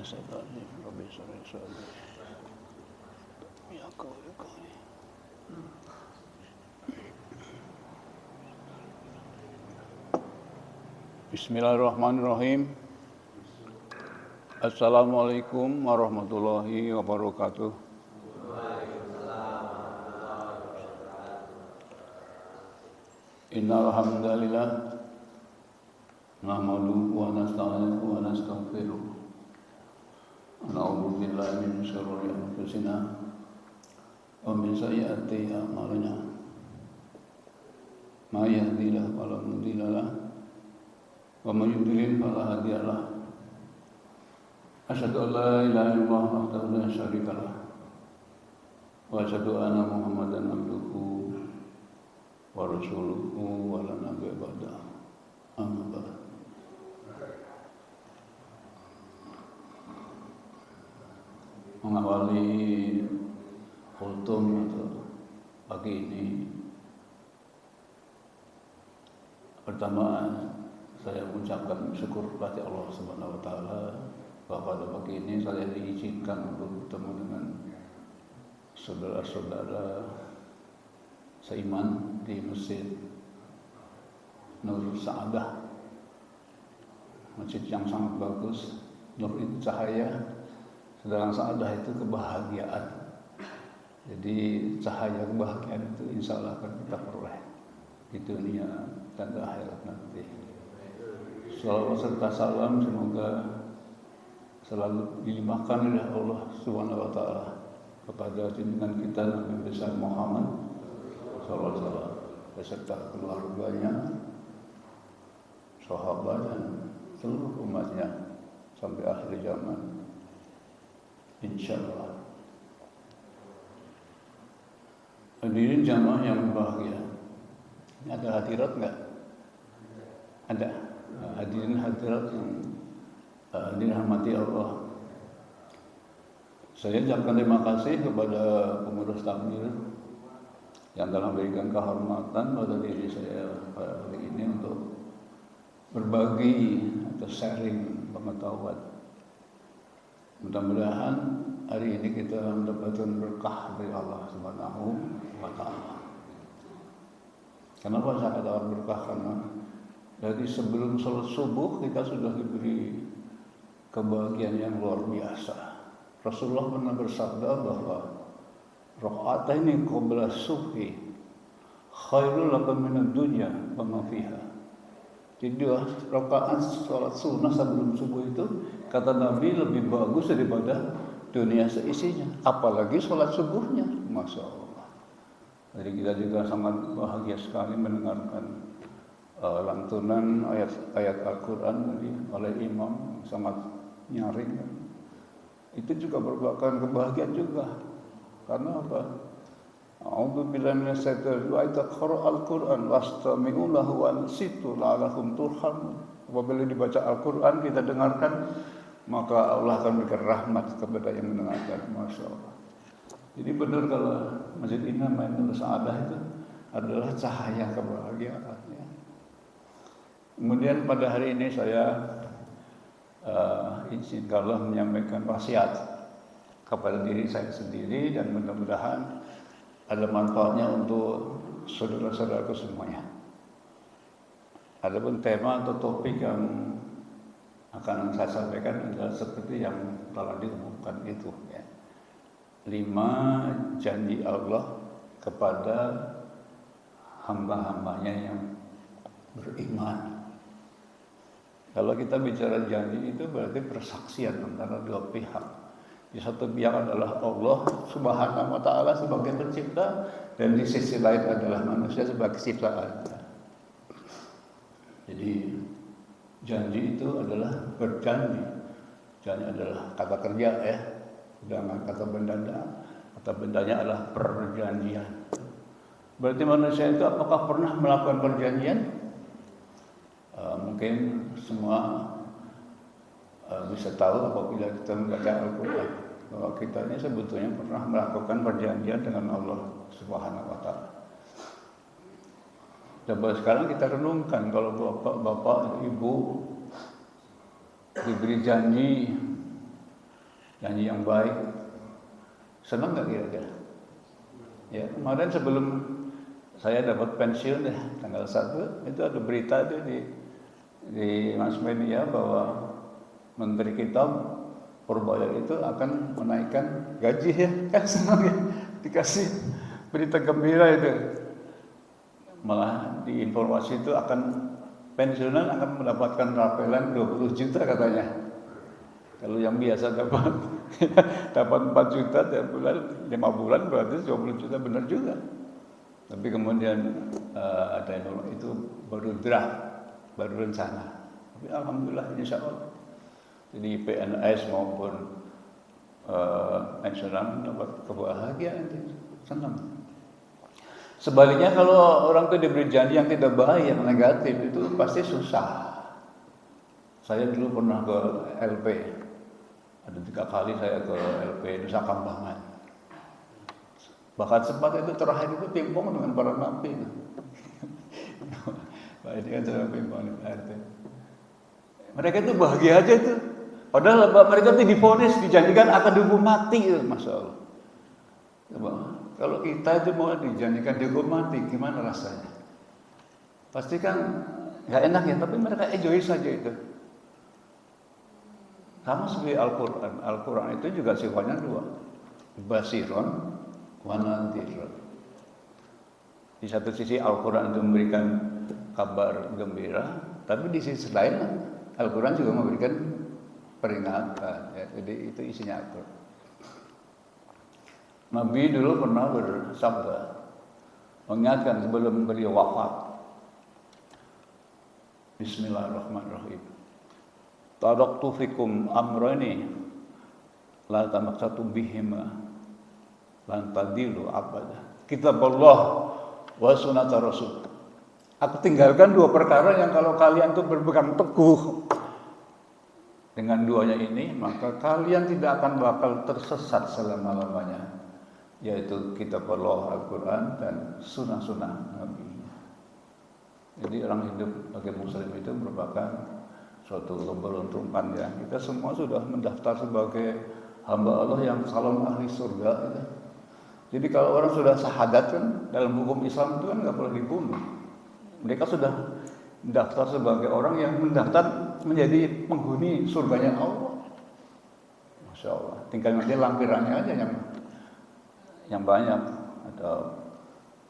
minasyaitonir rabbi shrah sadri ya qawi. Bismillahirrahmanirrahim. Assalamualaikum warahmatullahi wabarakatuh. Innal hamdalillah nahmaduhu wa nasta'inuhu wa nastaghfiruh. Na'udzu billahi min syururi anfusina wa min sayyiati a'malina. May yahdihillahu fala mudilla lahu wa may yudlil fala hadiya lahu. Asyhadu an la ilaha illallah wahdahu la syarika lahu wa asyhadu anna Muhammadan abduhu wa rasuluhu wa la nabiyya ba'dahu. Amma ba'd. Mengawali khutbah atau pagi ini, pertama saya mengucapkan syukur kepada Allah Subhanahu wa taala bahwa pada pagi ini saya diizinkan untuk bertemu dengan saudara-saudara seiman di Masjid Nur Sa'adah, masjid yang sangat bagus. Nur itu cahaya, sedangkan Sa'adah itu kebahagiaan. Jadi cahaya kebahagiaan itu insya Allah akan kita peroleh di dunia dan di akhirat nanti. Salawat serta salam semoga selalu dilimpahkan oleh Allah Subhanahu wa taala kepada junjungan kita Nabi besar Muhammad sallallahu alaihi wasallam beserta keluarganya, sahabat dan seluruh umatnya sampai akhir zaman, insyaallah. Hadirin jamaah yang berbahagia, ini ada hadirat enggak? Ada. Hadirin hadirat yang dirahmati Allah. Saya ucapkan terima kasih kepada pengurus takmir yang telah memberikan kehormatan pada diri saya pada hari ini untuk berbagi atau sharing pengetahuan. Mudah-mudahan hari ini kita mendapatkan berkah dari Allah Subhanahu wa taala. Kenapa saya katakan berkah? Karena dari sebelum salat subuh kita sudah diberi kebahagiaan yang luar biasa. Rasulullah pernah bersabda bahwa rakaataini qabla subhi khairul lakum minad dunya wa ma fiha. Jadi 2 rakaat salat sunnah sebelum subuh itu kata Nabi lebih bagus daripada dunia seisinya, apalagi salat subuhnya. Masya Allah. Jadi kita juga sangat bahagia sekali mendengarkan lantunan ayat-ayat Al-Quran oleh imam sangat nyaring. Itu juga merupakan kebahagiaan juga. Karena apa? A'udzu billahi minasyaitonir rajim. Wa idza qara'al Qur'an wastami'u lahu wa ansitu la'allakum turhamun. Apabila dibaca Al-Quran kita dengarkan, maka Allah akan berikan rahmat kepada yang mendengarkan. Masya Allah. Jadi benar kalau Masjid Nur Sa'adah itu adalah cahaya kebahagiaan. Kemudian pada hari ini saya izinkanlah menyampaikan wasiat kepada diri saya sendiri dan mudah-mudahan ada manfaatnya untuk saudara-saudaraku semuanya. Adapun tema atau topik yang akan saya sampaikan adalah seperti yang telah diumumkan itu, ya. 5 janji Allah kepada hamba-hambanya yang beriman. Kalau kita bicara janji itu berarti persaksian antara dua pihak. Di satu pihak adalah Allah Subhanahu wa taala sebagai pencipta dan di sisi lain adalah manusia sebagai ciptaan. Jadi janji itu adalah berjanji. Janji adalah kata kerja, ya. Dengan kata bendanya, kata bendanya adalah perjanjian. Berarti manusia itu apakah pernah melakukan perjanjian? Mungkin semua bisa tahu apabila kita membaca Al-Quran bahwa kita ini sebetulnya pernah melakukan perjanjian dengan Allah Subhanahu wa taala. Coba sekarang kita renungkan kalau bapak, ibu diberi janji janji yang baik. Senang nggak kira-kira? Ya, kemarin sebelum saya dapat pensiun ya, tanggal 1 itu ada berita itu di mass media bahwa menteri kita Purbaya itu akan menaikkan gaji ya, kan senang ya, dikasih berita gembira itu. Malah di informasi itu akan pensiunan akan mendapatkan rapelan 20 juta katanya. Kalau yang biasa dapat 4 juta tiap bulan, 5 bulan berarti 20 juta, benar juga. Tapi kemudian ada itu baru draft, baru rencana. Tapi alhamdulillah insya Allah. Jadi PNS maupun pensiunan dapat kebahagiaan, senang. Sebaliknya kalau orang itu diberi janji yang tidak baik, yang negatif, itu pasti susah. Saya dulu pernah ke LP. Ada 3 kali saya ke LP Nusa Kambangan. Bahkan sempat itu terakhir itu pingpong dengan para napi. Pak ini kan sedang pingpong di RT. Mereka itu bahagia aja itu. Padahal mereka itu divonis, dijanjikan akan dihukum mati, Masya Allah. Coba, kalau kita itu mau dijanjikan dihukum mati, gimana rasanya? Pasti kan nggak enak ya, tapi mereka enjoy saja itu. Sama seperti Al-Quran. Al-Quran itu juga sifatnya 2. Basiron wa nadhirun. Di satu sisi Al-Quran itu memberikan kabar gembira, tapi di sisi lain Al-Quran juga memberikan peringatan. Ya. Jadi itu isinya Al-Quran. Nabi dulu pernah bersabda, mengingatkan sebelum beliau wafat. Bismillahirrahmanirrahim. Taraktu fikum amrani la tamassatu bihima lan tadilu abada. Kitabullah wa sunnata rasul. Aku tinggalkan 2 perkara yang kalau kalian tuh berpegang teguh dengan 2-nya ini, maka kalian tidak akan bakal tersesat selama-lamanya, yaitu kitabullah Al-Quran dan sunnah-sunnah Nabi. Jadi orang hidup sebagai muslim itu merupakan suatu keberuntungan ya. Kita semua sudah mendaftar sebagai hamba Allah yang calon ahli surga. Ya. Jadi kalau orang sudah syahadat kan dalam hukum Islam itu kan nggak boleh dibunuh. Mereka sudah mendaftar sebagai orang yang mendaftar menjadi penghuni surganya Allah. Masya Allah. Tinggal nanti lampirannya aja yang banyak. Ada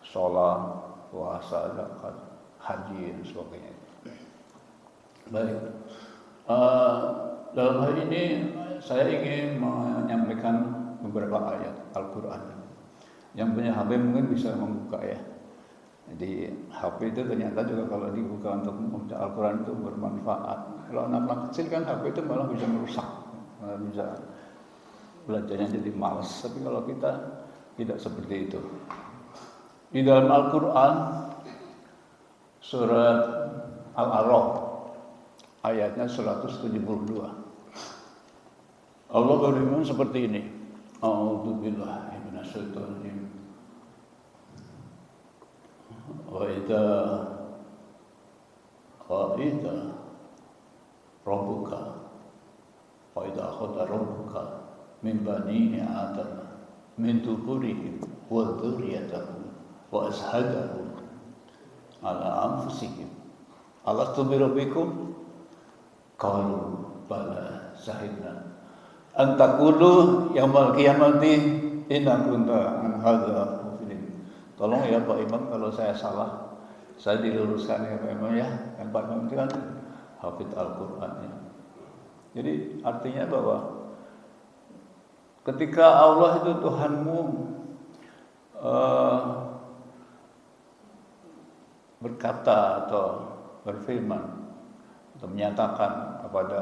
sholat, puasa, zakat, haji dan sebagainya. Baik, dalam hal ini saya ingin menyampaikan beberapa ayat Al-Quran. Yang punya HP mungkin bisa membuka ya. Jadi HP itu ternyata juga kalau dibuka untuk membaca Al-Quran itu bermanfaat. Kalau anak-anak kecil kan HP itu malah bisa merusak, malah bisa belajarnya jadi malas. Tapi kalau kita tidak seperti itu. Di dalam Al-Quran surat Al-A'raf ayatnya 172. Allah berfirman seperti ini. A'udzubillahi minasyaitonir rajim. Wa idza rabbuka wa idza akhadha rabbuka min bani Adam min dhuhurihim wa dhurriyyatahum wa ashhadahum ala anfusihim alastu bi rabbikum qalu bala syahidna an taqulu yaumil qiyamati inna kunta an hadza ghafilin. Tolong ya Pak Imam kalau saya salah, saya diluruskan ya Pak Imam ya. Yang Pak Imam itu kan hafid Al-Quran ya. Jadi artinya bahwa ketika Allah itu Tuhanmu berkata atau berfirman atau menyatakan kepada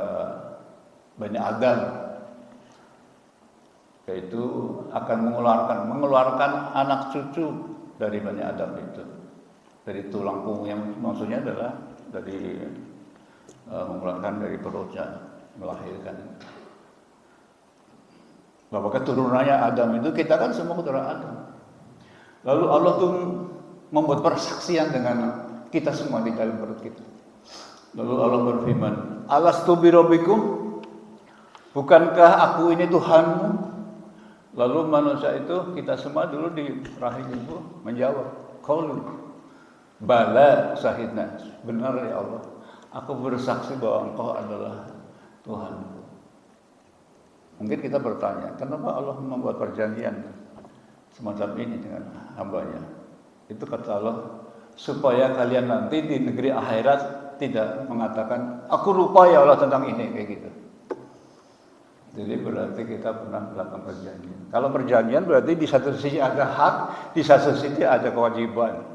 Bani Adam, yaitu akan mengeluarkan anak cucu dari Bani Adam itu, dari tulang punggung, yang maksudnya adalah dari mengeluarkan dari perutnya, melahirkan. Bahwa keturunannya Adam itu kita kan semua keturunan Adam. Lalu Allah tuh membuat persaksian dengan kita semua di dalam perut kita. Lalu Allah berfirman, alastu bi rabbikum? Bukankah aku ini Tuhanmu? Lalu manusia itu, kita semua dulu di rahim ibu menjawab, qalu bala syahidna, benar ya Allah, aku bersaksi bahwa Engkau adalah Tuhanku. Mungkin kita bertanya, kenapa Allah membuat perjanjian semacam ini dengan hambanya? Itu kata Allah, supaya kalian nanti di negeri akhirat tidak mengatakan, aku lupa ya Allah tentang ini, kayak gitu. Jadi berarti kita pernah melakukan perjanjian. Kalau perjanjian berarti di satu sisi ada hak, di satu sisi ada kewajiban.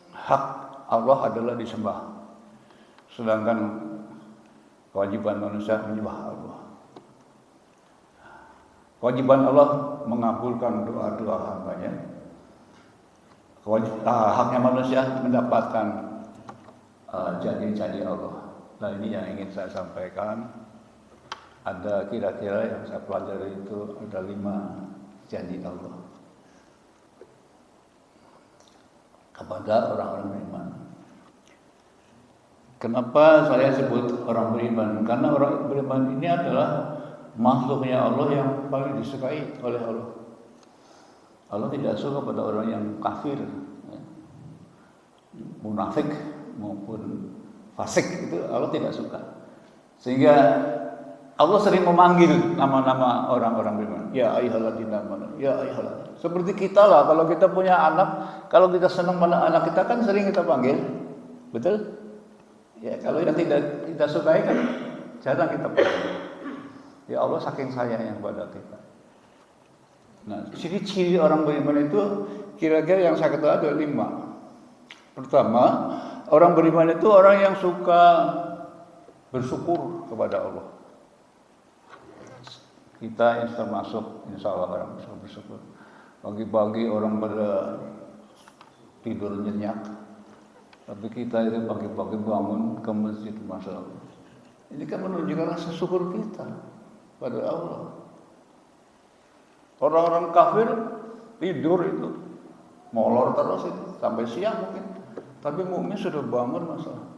Hak Allah adalah disembah, sedangkan kewajiban manusia menyembah Allah. Kewajiban Allah mengabulkan doa-doa hambanya. Haknya manusia mendapatkan janji-janji Allah. Nah ini yang ingin saya sampaikan. Ada kira-kira yang saya pelajari itu ada 5 janji Allah kepada orang-orang beriman. Kenapa saya sebut orang beriman? Karena orang beriman ini adalah makhluknya Allah yang paling disukai oleh Allah. Allah tidak suka pada orang yang kafir, munafik maupun fasik, itu Allah tidak suka. Sehingga Allah sering memanggil nama-nama orang-orang beriman. Ya ayyuhalladzina amanu, ya ayyuhalladzina. Seperti kita lah, kalau kita punya anak, kalau kita senang pada anak kita kan sering kita panggil. Betul? Ya, kalau yang tidak kita sukai kan jarang kita panggil. Ya Allah saking sayangnya pada kita. Nah, ciri-ciri orang beriman itu kira-kira yang saya ketahui ada 5. Pertama, orang beriman itu orang yang suka bersyukur kepada Allah. Kita yang termasuk, insya Allah orang bisa bersyukur. Pagi-pagi orang pada tidur nyenyak, tapi kita itu pagi-pagi bangun ke masjid, masya Allah. Ini kan menunjukkan rasa syukur kita pada Allah. Orang-orang kafir tidur itu molor terus itu sampai siang mungkin, tapi mukmin sudah bangun, masya Allah.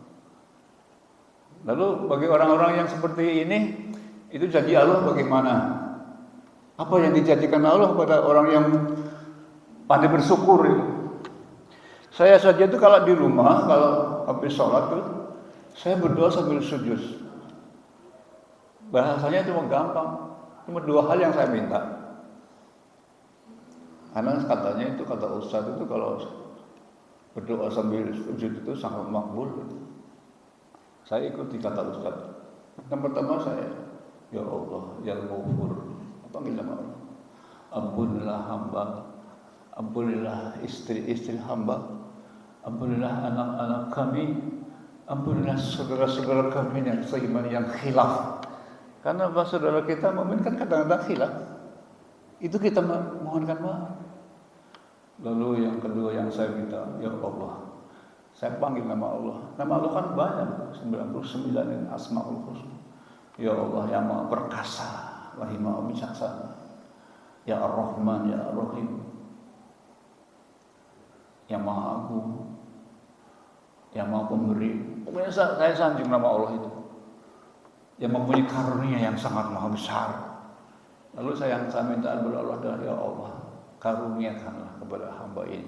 Lalu bagi orang-orang yang seperti ini, itu janji Allah bagaimana? Apa yang dijanjikan Allah pada orang yang pandai bersyukur itu? Saya saja itu kalau di rumah, kalau habis sholat itu, saya berdoa sambil sujud. Bahasanya cuma gampang, cuma 2 hal yang saya minta. Karena katanya itu, kata Ustadz itu kalau berdoa sambil sujud itu sangat makbul. Saya ikuti kata Ustadz. Yang pertama saya, ya Allah, ya Ghafur, panggil nama Allah. Ampunilah hamba, ampunilah istri-istri hamba, ampunilah anak-anak kami, ampunilah saudara-saudara kami yang seiman yang khilaf. Karena saudara kita mukmin kan kadang-kadang khilaf. Itu kita mohonkan maaf. Lalu yang kedua yang saya minta, ya Allah, saya panggil nama Allah. Nama Allah kan banyak, 99 Asmaul Husna. Ya Allah yang Maha Perkasa, Wahai Maha Bijaksana, Ya Ar-Rahman, Ya Ar-Rahim, Yang Maha Agung, Yang Maha Pemberi. Pokoknya saya sanjung nama Allah itu, yang mempunyai karunia yang sangat maha besar. Lalu saya minta kepada Allah, ya Allah, karuniakanlah kepada hamba ini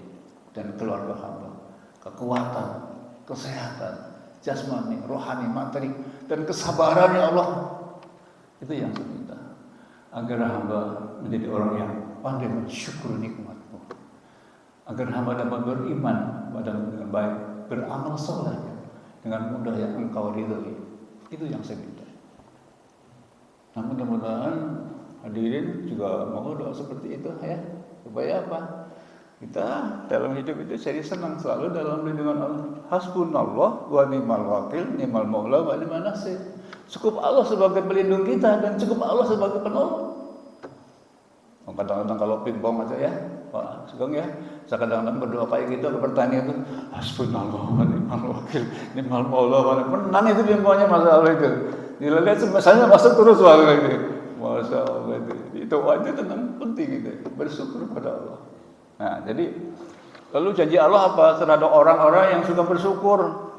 dan keluarga hamba kekuatan, kesehatan, jasmani, rohani, materi, dan kesabaran ya Allah. Itu yang saya minta, agar hamba menjadi orang yang pandai bersyukur nikmat-Mu, agar hamba dapat beriman padamu dengan baik, beramal saleh dengan mudah yang Engkau ridhoi. Itu yang saya minta. Nah, mudah-mudahan hadirin juga mau doa seperti itu ya, supaya apa? Kita dalam hidup itu jadi senang selalu dalam lindungan Allah. Hasbunallah wa ni'mal wakil, ni'mal maula wa ni'man nasir. Cukup Allah sebagai pelindung kita dan cukup Allah sebagai penolong. Kadang-kadang kalau pingpong aja ya, Pak Sugeng ya, saya kadang-kadang berdoa kayak gitu ke pertanian itu, hasbunallah wa ni'mal wakil, ni'mal maula wa menang itu pingpongnya masalah itu. Dilihat saya masuk terus soal itu. Masya Allah itu aja tentang penting itu, bersyukur kepada Allah. Nah, jadi lalu janji Allah apa terhadap orang-orang yang suka bersyukur?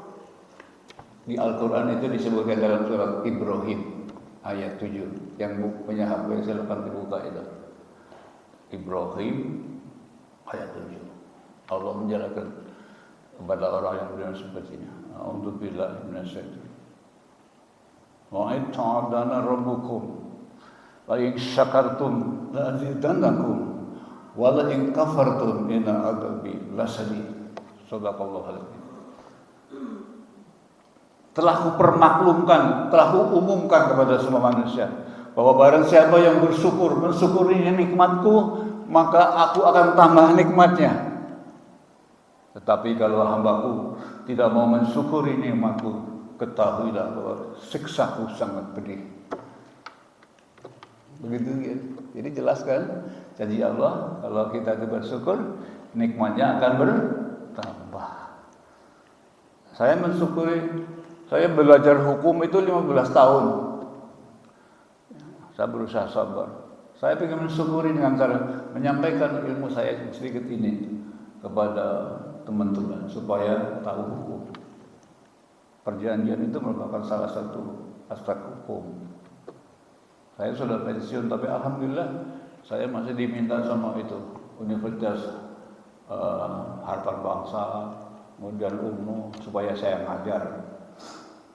Di Al-Quran itu disebutkan dalam surat Ibrahim. ayat 7 yang punya HP silakan dibuka itu. Ibrahim ayat 7. Allah menjelaskan kepada orang yang beriman sepertinya. A'udzubillahi minasyaitonir. Wa in ta'adana rabbukum la in syakartum la azidannakum wa la in kafartum inna adzabi lasadid. Shadaqallahu alazim. Telah kupermaklumkan, telah kuumumkan kepada semua manusia bahwa barang siapa yang bersyukur, mensyukuri nikmatku, maka aku akan tambah nikmatnya. Tetapi kalau hambaku tidak mau mensyukuri nikmatku, ketahuilah bahwa siksaku sangat pedih. Begitu ya. Jadi jelaskan janji Allah, kalau kita itu bersyukur, nikmatnya akan bertambah. Saya mensyukuri, saya belajar hukum itu 15 tahun. Saya berusaha sabar. Saya ingin mensyukuri dengan cara menyampaikan ilmu saya sedikit ini kepada teman-teman supaya tahu hukum. Perjanjian itu merupakan salah satu aspek hukum. Saya sudah pensiun, tapi alhamdulillah saya masih diminta sama itu Universitas Harta Bangsa, kemudian UNU supaya saya ngajar.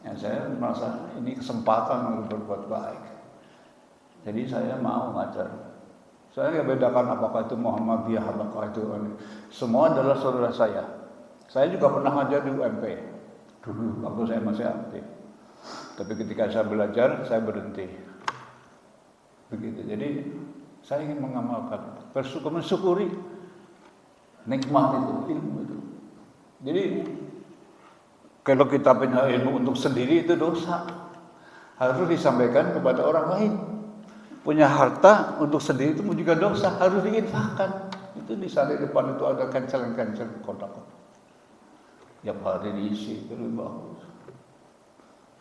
Ya, saya merasa ini kesempatan untuk berbuat baik. Jadi saya mau ngajar. Saya nggak bedakan apakah itu Muhammadiyah, apakah itu semua adalah saudara saya. Saya juga pernah ngajar di UMP dulu waktu saya masih aktif. Tapi ketika saya belajar, saya berhenti. Begitu. Jadi saya ingin mengamalkan, mensyukuri nikmat itu, ilmu itu. Jadi kalau kita punya ilmu untuk sendiri itu dosa. Harus disampaikan kepada orang lain. Punya harta untuk sendiri itu juga dosa, harus diinfakkan. Itu di sana depan itu ada cancel kotak-kotak. Tiap hari diisi, itu lebih bagus.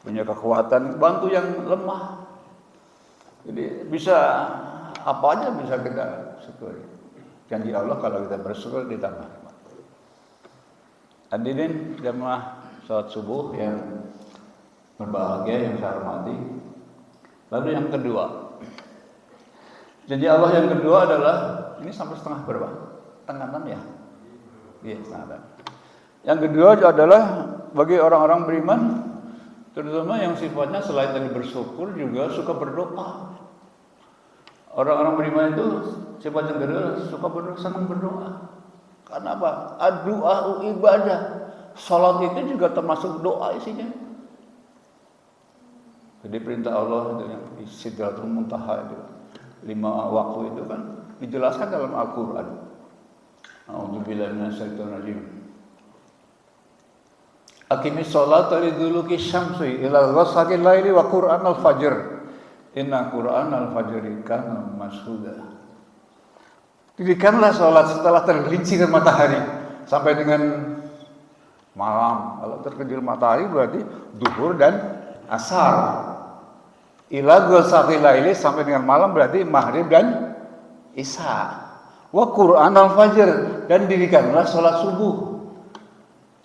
Punya kekuatan, bantu yang lemah. Jadi bisa apa aja bisa kita syukuri. Janji Allah kalau kita bersyukur ditambah. Hadirin jamaah salat subuh yang berbahagia yang saya hormati. Lalu yang kedua, janji Allah yang kedua adalah ini sampai setengah berapa? Setengah 6 ya? Iya, setengah 6. Yang kedua adalah bagi orang-orang beriman, terutama yang sifatnya selain dari bersyukur juga suka berdoa. Orang-orang beriman itu sifat yang kedua suka berdoa, senang berdoa. Karena apa? Doa ibadah. Salat itu juga termasuk doa isinya. Jadi perintah Allah itu yang Sidratul Muntaha itu 5 waktu itu kan dijelaskan dalam Al-Qur'an. A'udzubillahi minasyaitonir rajim. Aqimis sholata liduluki syamsi ila ghasaqil laili wa Qur'anal fajr. Inna Qur'anal fajri kana mashhuda. Dirikanlah sholat setelah tergelincir matahari sampai dengan malam. Kalau terkejil matahari berarti duhur dan asar. Ila ghasaqil laili sampai dengan malam berarti maghrib dan isya. Wa Qur'anal fajr, dan dirikanlah sholat subuh.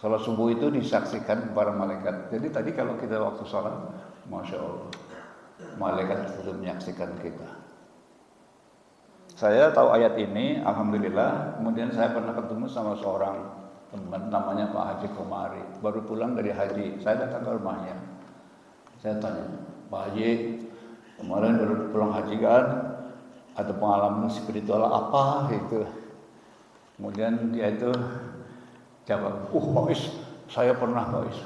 Sholat subuh itu disaksikan para malaikat. Jadi tadi kalau kita waktu sholat, masya Allah, malaikat sudah menyaksikan kita. Saya tahu ayat ini, alhamdulillah. Kemudian saya pernah ketemu sama seorang teman, namanya Pak Haji Komari. Baru pulang dari haji, saya datang ke rumahnya. Saya tanya, Pak Haji, kemarin baru pulang haji kan, ada pengalaman spiritual apa gitu. Kemudian dia itu jawab, Pak Is, saya pernah Pak Is.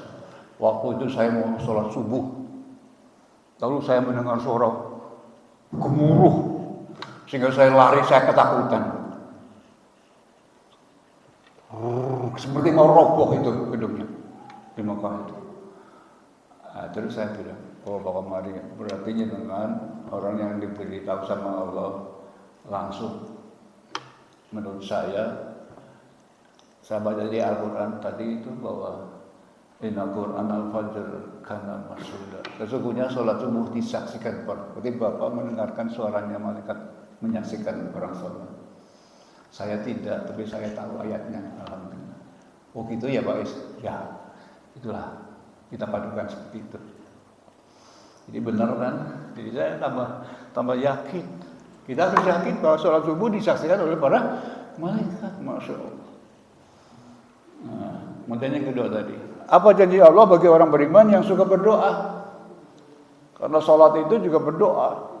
Waktu itu saya mau sholat subuh, lalu saya mendengar suara gemuruh, sehingga saya lari, saya ketakutan. Seperti mau roboh itu gedungnya di Mekah itu. Nah, terus saya bilang, Pak Komari, berarti dengan orang yang diberitahu sama Allah langsung. Menurut saya baca di Al-Quran tadi itu bahwa Inna Qur'an al-Fajr kana mashhuda. Sesungguhnya sholat subuh disaksikan. Berarti Bapak mendengarkan suaranya malaikat menyaksikan orang sholat. Saya tidak, tapi saya tahu ayatnya. Alhamdulillah. Oh gitu ya Pak Is? Ya, itulah kita padukan seperti itu. Jadi benar kan? Jadi saya tambah yakin. Kita harus yakin bahwa sholat subuh disaksikan oleh para malaikat, masya Allah. Nah, kemudian yang kedua tadi, apa janji Allah bagi orang beriman yang suka berdoa? Karena sholat itu juga berdoa.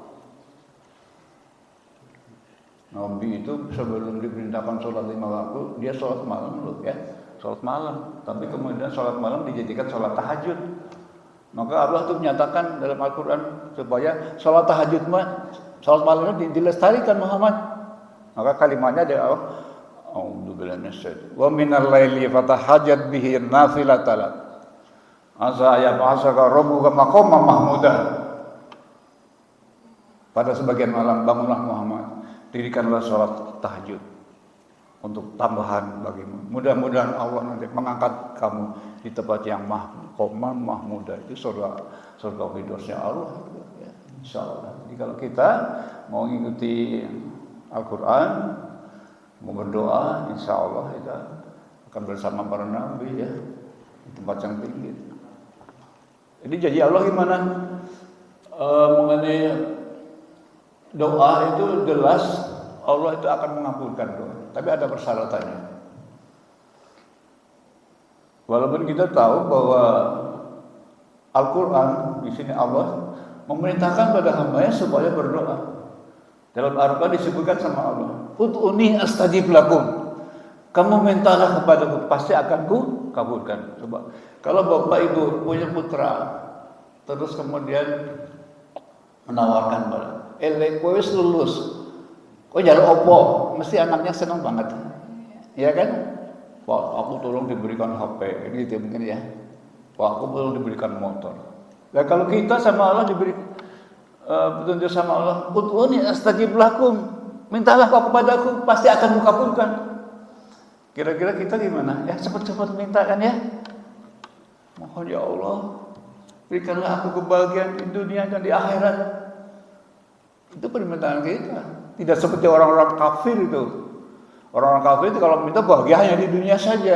Nabi itu sebelum diperintahkan sholat 5 waktu, dia sholat malam loh ya, sholat malam. Tapi kemudian sholat malam dijadikan sholat tahajud. Maka Allah itu menyatakan dalam Al-Quran supaya sholat tahajud sholat malamnya dilestarikan Muhammad. Maka kalimatnya ada Allah, A'udzubillahi minasyaitonir rajim. Wa minal laili fatahajjat bihi nafilatan lak. Asa yab'asaka rabbuka maqaman mahmudah. Pada sebagian malam bangunlah Muhammad, dirikanlah sholat tahajud untuk tambahan bagimu. Mudah-mudahan Allah nanti mengangkat kamu di tempat yang maqaman mahmudah. Itu surga firdausnya Allah ya, insyaallah. Jadi kalau kita mau mengikuti Al-Quran, mau berdoa, insyaallah kita akan bersama para nabi ya, di tempat yang tinggi. Jadi janji Allah gimana? Mengenai doa itu jelas Allah itu akan mengabulkan doa, tapi ada persyaratannya. Walaupun kita tahu bahwa Al-Quran di sini Allah memerintahkan pada hambanya supaya berdoa. Dalam Al-Quran disebutkan sama Allah, Ud'uni astajib lakum. Kamu mintalah kepadaku, pasti akan ku kabulkan. Coba, kalau bapak ibu punya putra, terus kemudian menawarkan pada, kowe wis lulus, kok njaluk opo? Mesti anaknya senang banget, ya kan? Pak, aku tolong diberikan HP, gitu mungkin ya. Pak, aku tolong diberikan motor. Nah kalau kita sama Allah diberi petunjuk sama Allah, ud'uni astajib lakum, mintalah kau kepadaku, pasti akan kukabulkan. Kira-kira kita gimana? Ya cepat-cepat minta kan ya. Mohon ya Allah, berikanlah aku kebahagiaan di dunia dan di akhirat. Itu permintaan kita. Tidak seperti orang-orang kafir itu. Orang-orang kafir itu kalau minta bahagia hanya di dunia saja.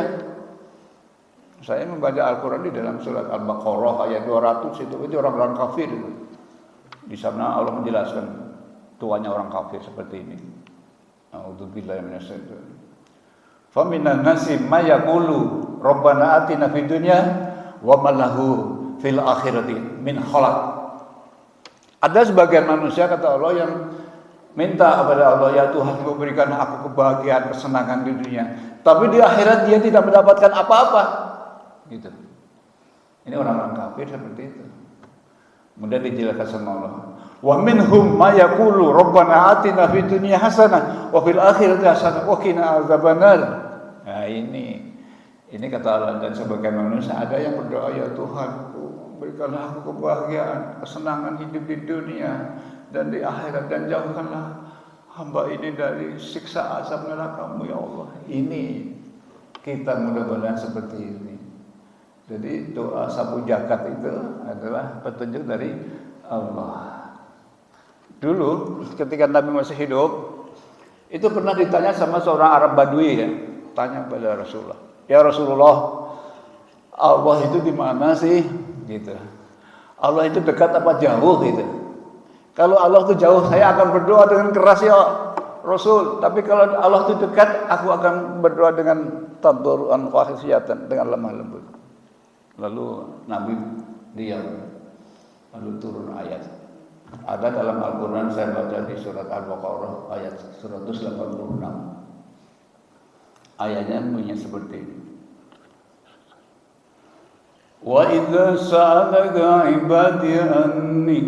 Saya membaca Al-Quran di dalam surat Al-Baqarah ayat 200 itu orang-orang kafir itu. Di sana Allah menjelaskan tuanya orang kafir seperti ini. A'udzubillahi minasyaitonir. Fa minan nasi may yaqulu rabbana atina fid dunya wa ma lahu fil akhirati min khalaq. Ada sebagian manusia kata Allah yang minta kepada Allah, ya Tuhan, Kau berikan aku kebahagiaan, kesenangan di dunia. Tapi di akhirat dia tidak mendapatkan apa-apa. Gitu. Ini orang-orang kafir seperti itu. Kemudian dijelaskan sama Allah. Wa minhum may yaqulu rabbana atina fid dunya hasanah wa fil akhirati hasanah wa qina adzabannar. Nah ini kata Allah, dan sebagian manusia ada yang berdoa, ya Tuhanku, berikanlah aku kebahagiaan, kesenangan hidup di dunia dan di akhirat, dan jauhkanlah hamba ini dari siksa azab neraka-Mu ya Allah. Ini kita mudah-mudahan seperti ini. Jadi doa sapu jagat itu adalah petunjuk dari Allah. Dulu ketika Nabi masih hidup, itu pernah ditanya sama seorang Arab Badui ya, tanya pada Rasulullah, ya Rasulullah, Allah itu di mana sih? Gitu. Allah itu dekat apa jauh gitu? Kalau Allah itu jauh, saya akan berdoa dengan keras ya Rasul. Tapi kalau Allah itu dekat, aku akan berdoa dengan tadarruan khafiyatan, dengan lemah lembut. Lalu Nabi diam. Lalu turun ayat. Ada dalam Al-Quran, saya baca di surat Al-Baqarah ayat 186. Ayatnya bunyinya seperti ini. Wa idza sa'alaka 'ibadi anni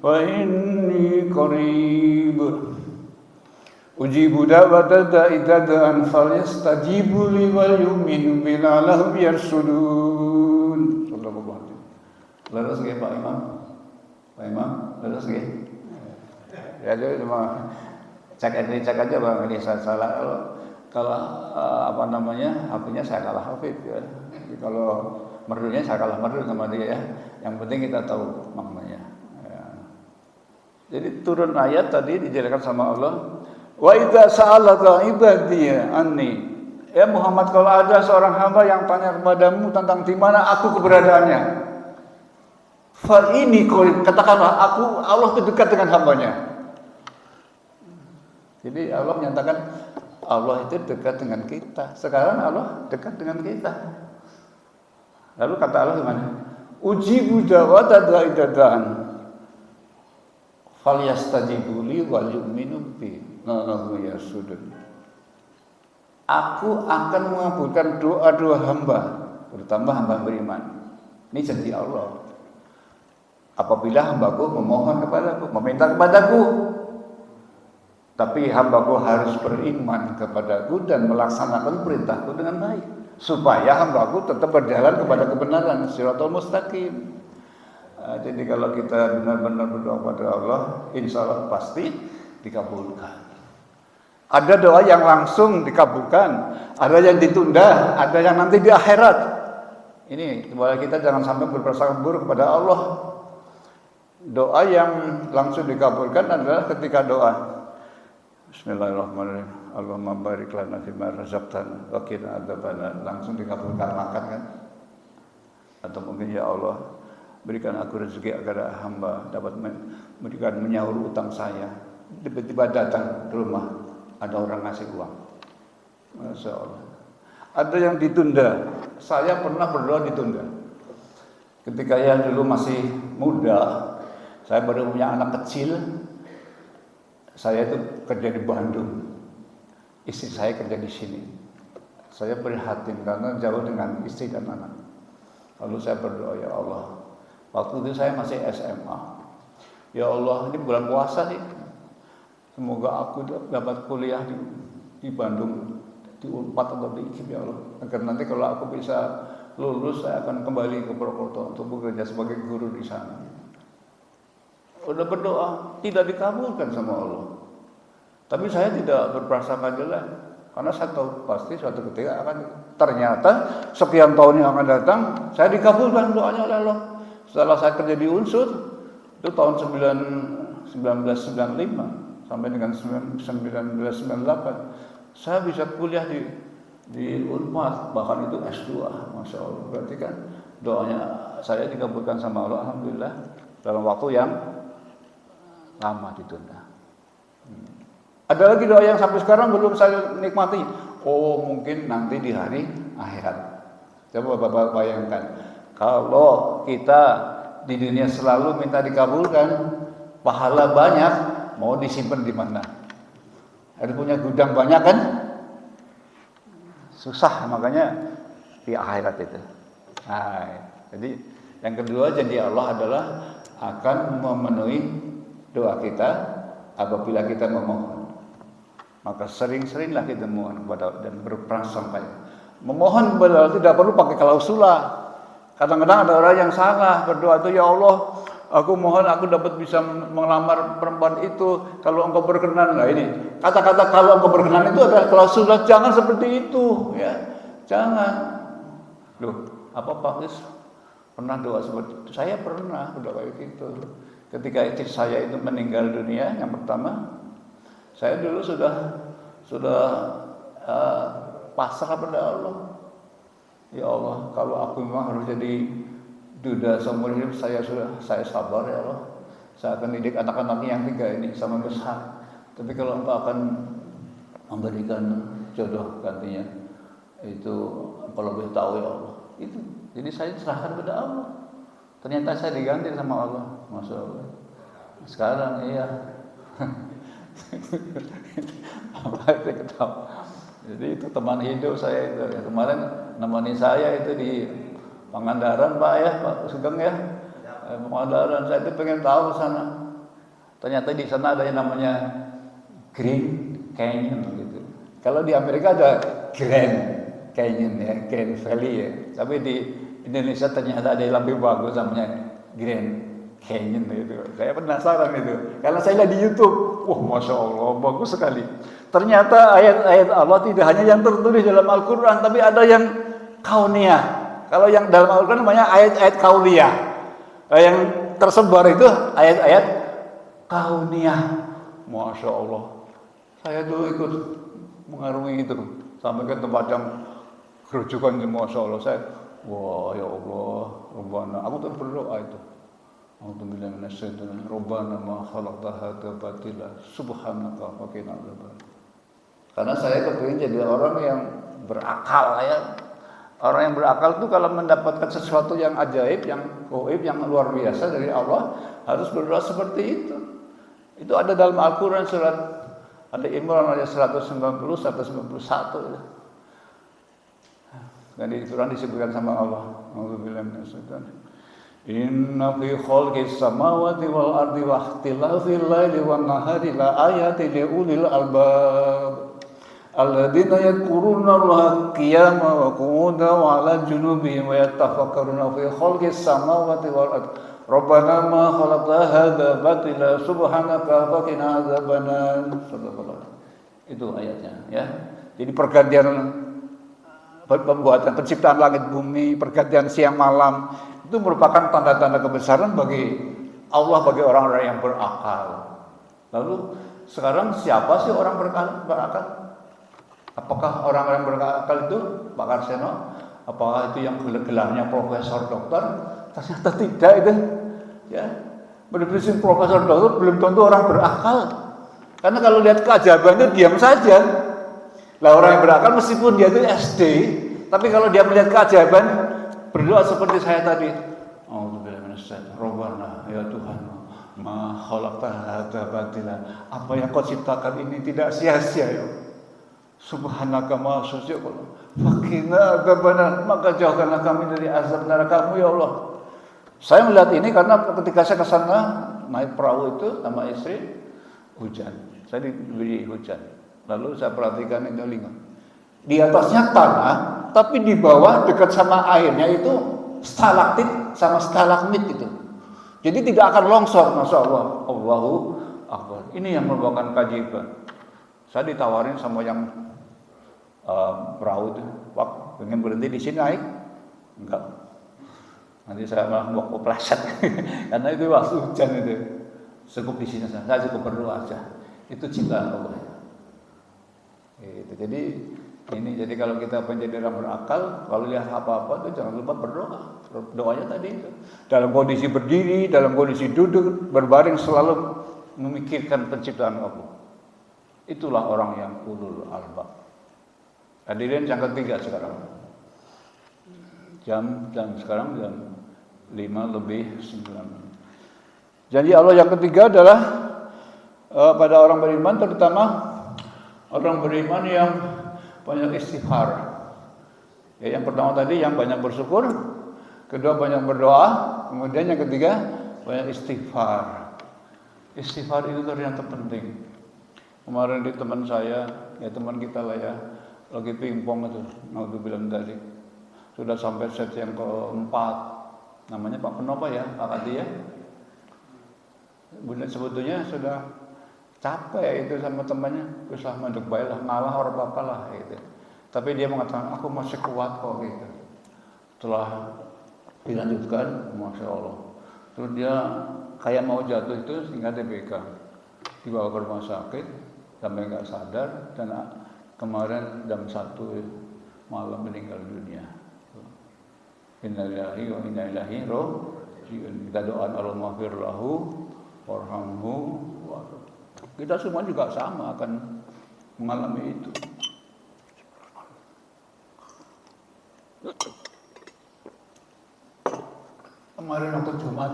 fa inni qarib ujibu da'wata da'i da'an falyastajibu li wal yu'minu bi la'allahum yarshudun. Sallallahu alaihi wasallam. Leres nggih Pak Imam? Pak Imam, leres nggih? Ya jadi cuma cek aja Bang, ini salah kalau apa namanya? HP-nya saya kalah hafid ya. Jadi kalau merdunya saya kalah merdu sama dia ya. Yang penting kita tahu maknanya. Ya. Jadi turun ayat tadi dijelaskan sama Allah. Wa idza sa'alaka ibadi anni. Ya Muhammad, kalau ada seorang hamba yang tanya kepadamu tentang di mana aku keberadaannya. Fa ini katakanlah Allah itu dekat dengan hambanya. Jadi Allah menyatakan Allah itu dekat dengan kita. Sekarang Allah dekat dengan kita. Lalu kata Allah gimana? Ujibu da'wata da'i da'an falyastajibu li wal yu'minu bi. Aku akan mengabulkan doa-doa hamba, terutama hamba beriman. Ini janji Allah. Apabila hambaku memohon kepadaku, meminta kepadaku, tapi hambaku harus beriman kepadaku dan melaksanakan perintahku dengan baik, supaya hambaku tetap berjalan kepada kebenaran, shiratal mustaqim. Jadi kalau kita benar-benar berdoa kepada Allah, insya Allah pasti dikabulkan. Ada doa yang langsung dikabulkan, ada yang ditunda, ada yang nanti di akhirat. Ini supaya kita jangan sampai berprasangka buruk kepada Allah. Doa yang langsung dikabulkan adalah ketika doa Bismillahirrahmanirrahim. Allahumma barik lana fima razaqtana wa qina adzabannar. Langsung dikabulkan makan kan? Atau mungkin ya Allah, berikan aku rezeki agar hamba dapat memberikan menyaur utang saya. Tiba-tiba datang ke rumah, ada orang ngasih uang. Masya Allah. Ada yang ditunda. Saya pernah berdoa ditunda. Ketika yang dulu masih muda, saya baru punya anak kecil. Saya itu kerja di Bandung. Istri saya kerja di sini. Saya prihatin karena jauh dengan istri dan anak. Lalu saya berdoa, ya Allah. Waktu itu saya masih SMA. Ya Allah, ini bulan puasa nih. Semoga aku dapat kuliah di Bandung, di Unpad atau di IKIP, ya Allah. Agar nanti kalau aku bisa lulus, saya akan kembali ke Purwokerto untuk bekerja sebagai guru di sana. Udah berdoa, tidak dikabulkan sama Allah. Tapi saya tidak berprasangka jelek, karena saya tahu pasti suatu ketika akan, ternyata sekian tahun yang akan datang, saya dikabulkan doanya oleh Allah. Setelah saya kerja di Unsur, itu tahun 1995 sampai dengan 1998, saya bisa kuliah di Unpad, bahkan itu S2, Masya Allah. Berarti kan doanya saya dikabulkan sama Allah, alhamdulillah, dalam waktu yang lama ditunda. Ada lagi doa yang sampai sekarang belum saya nikmati. Oh, mungkin nanti di hari akhirat. Coba Bapak bayangkan, kalau kita di dunia selalu minta dikabulkan, pahala banyak, mau disimpan di mana? Ada punya gudang banyak kan? Susah, makanya di akhirat itu. Nah, jadi yang kedua, janji Allah adalah akan memenuhi doa kita apabila kita memohon. Maka sering-seringlah kita memohon kepada dan berprasangka. Memohon kepada Allah tidak perlu pakai klausula. Kadang-kadang ada orang yang salah berdoa itu, ya Allah, aku mohon aku dapat bisa melamar perempuan itu kalau engkau berkenan. Nah ini kata-kata kalau engkau berkenan itu adalah klausula. Jangan seperti itu, ya. Jangan. Loh, apa Pak Kris pernah doa seperti itu? Saya pernah berdoa kayak gitu. Ketika istri saya itu meninggal dunia, yang pertama, saya dulu sudah pasrah pada Allah. Ya Allah, kalau aku memang harus jadi duda seumur hidup, saya sabar ya Allah. Saya akan didik anak-anak yang 3 ini sama besar. Tapi kalau Engkau akan memberikan jodoh gantinya, itu Engkau lebih tahu ya Allah. Itu. Jadi saya serahkan pada Allah. Ternyata saya diganti sama Allah, Masya Allah. Sekarang iya, apa itu ketawa. Jadi itu teman hidup saya itu. Ya, kemarin nemani saya itu di Pangandaran Pak ya, Pak Sugeng ya. Pangandaran, saya itu pengen tahu sana. Ternyata di sana ada yang namanya Green Canyon gitu. Kalau di Amerika ada Grand Canyon ya, Grand Valley ya. Tapi di Indonesia ternyata ada yang lebih bagus namanya Grand Canyon itu. Saya penasaran itu. Karena saya lihat di YouTube, wah Masya Allah bagus sekali. Ternyata ayat-ayat Allah tidak hanya yang tertulis dalam Al-Quran, tapi ada yang kauniyah. Kalau yang dalam Al-Quran namanya ayat-ayat kauniyah. Yang tersebar itu ayat-ayat kauniyah. Masya Allah. Saya dulu ikut mengarungi itu sampai ke tempat yang kerujukan, Masya Allah. Saya, wah ya Allah, Rabbana. Aku terus berdoa itu. A'udzubillahi minasyaitonir rajim. Rabbana ma khalaqta hadza batila subhanaka wa qina adzabannar. Karena saya kepingin jadi orang yang berakal ya. Orang yang berakal itu kalau mendapatkan sesuatu yang ajaib, yang gaib, yang luar biasa dari Allah, harus berdoa seperti itu. Itu ada dalam Al-Qur'an surat Al-Imran ayat 190 191 ya. Dan di Quran disebutkan sama Allah. A'udzubillahi minasyaitonir rajim. Inna fi khalqis samawati wal ardi wa ikhtilafil laili wan nahari la ayatin li ulil albab. Alladzina yadhkuruna Allaha qiyaman wa qu'udan wa 'ala junubihim wa yatafakkaruna fi khalqis samawati wal ardi. Rabbana ma khalaqta hadza batila subhanaka faqina adzabannar. Itu ayatnya ya. Jadi pergantian pembuatan penciptaan langit bumi, pergantian siang malam itu merupakan tanda-tanda kebesaran bagi Allah, bagi orang-orang yang berakal. Lalu sekarang siapa sih orang berakal? Apakah orang-orang berakal itu Pak Karseno? Apakah itu yang gelarnya profesor doktor? Ternyata tidak itu. Ya, berdefinisi profesor doktor belum tentu orang berakal. Karena kalau lihat keajabannya diam saja. Lah orang yang berakal meskipun dia itu SD, tapi kalau dia melihat keajaiban berdoa seperti saya tadi. A'udzubillahi minasyaitonir rajim. Ya Tuhan, ma khalaqta hadza batila. Apa yang Kau ciptakan ini tidak sia-sia ya. Subhanaka ma suci Allah. Faqina adzabannar. Maka jauhkanlah kami dari azab neraka-Mu ya Allah. Saya melihat ini karena ketika saya ke sana naik perahu itu sama istri, hujan. Saya diberi hujan. Lalu saya perhatikan itu lingkungan. Di atasnya tanah, tapi di bawah dekat sama airnya itu stalaktit sama stalagmit itu. Jadi tidak akan longsor, masya Allah. Allahu Akbar. Ini yang merupakan keajaiban. Saya ditawarin sama yang perahu itu, wak, pengen berhenti di sini naik, enggak. Nanti saya malah mau kepleset, karena itu waktu hujan itu. Cukup di sini saya cukup berdoa aja. Itu ciptaan Allah. Itu. Jadi kalau kita menjadi orang berakal, kalau lihat apa-apa itu jangan lupa berdoa. Doanya tadi itu. Dalam kondisi berdiri, dalam kondisi duduk, berbaring selalu memikirkan penciptaan Allah. Itulah orang yang ulul albab. Hadirin yang ketiga sekarang. Jam sekarang jam 5:09. Janji Allah yang ketiga adalah pada orang beriman, terutama orang beriman yang banyak istighfar. Ya, yang pertama tadi yang banyak bersyukur, kedua banyak berdoa, kemudian yang ketiga banyak istighfar. Istighfar itu ternyata penting. Kemarin di teman saya, ya teman kita lah ya, lagi pingpong itu, naudzubillah tadi. Sudah sampai set yang keempat. Namanya Pak Penopa ya, Pak Kadi ya. Benar sebetulnya sudah capek itu sama temannya, terus lah mandek baiklah, ngalah orang apa lah gitu. Tapi dia mengatakan aku masih kuat kok gitu. Setelah dilanjutkan, masya Allah. Terus dia kayak mau jatuh itu sehingga DBK, dibawa ke rumah sakit sampai nggak sadar dan kemarin jam 1 malam meninggal dunia. Innalillahi wa inna ilaihi raji'un. Kita doakan Allah maghfir lahu warhamhu. Kita semua juga sama akan mengalami itu. Kemarin waktu Jumat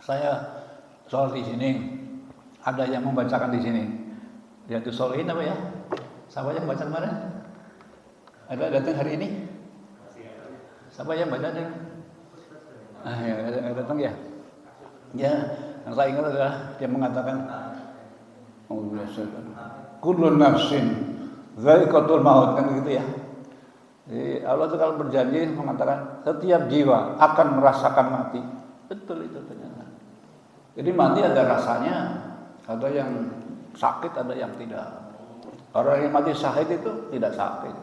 saya sholat di sini, ada yang membacakan di sini. Dia itu sholihin apa ya? Siapa yang baca kemarin? Ada datang hari ini? Siapa yang baca ada? Yang datang ya? Ya, yang saya ingat adalah dia mengatakan, kullu nafsin dha'iqatul maut, kan gitu ya. Jadi Allah itu kalau berjanji mengatakan setiap jiwa akan merasakan mati. Betul itu ternyata. Jadi mati ada rasanya, ada yang sakit, ada yang tidak. Orang yang mati syahid itu tidak sakit.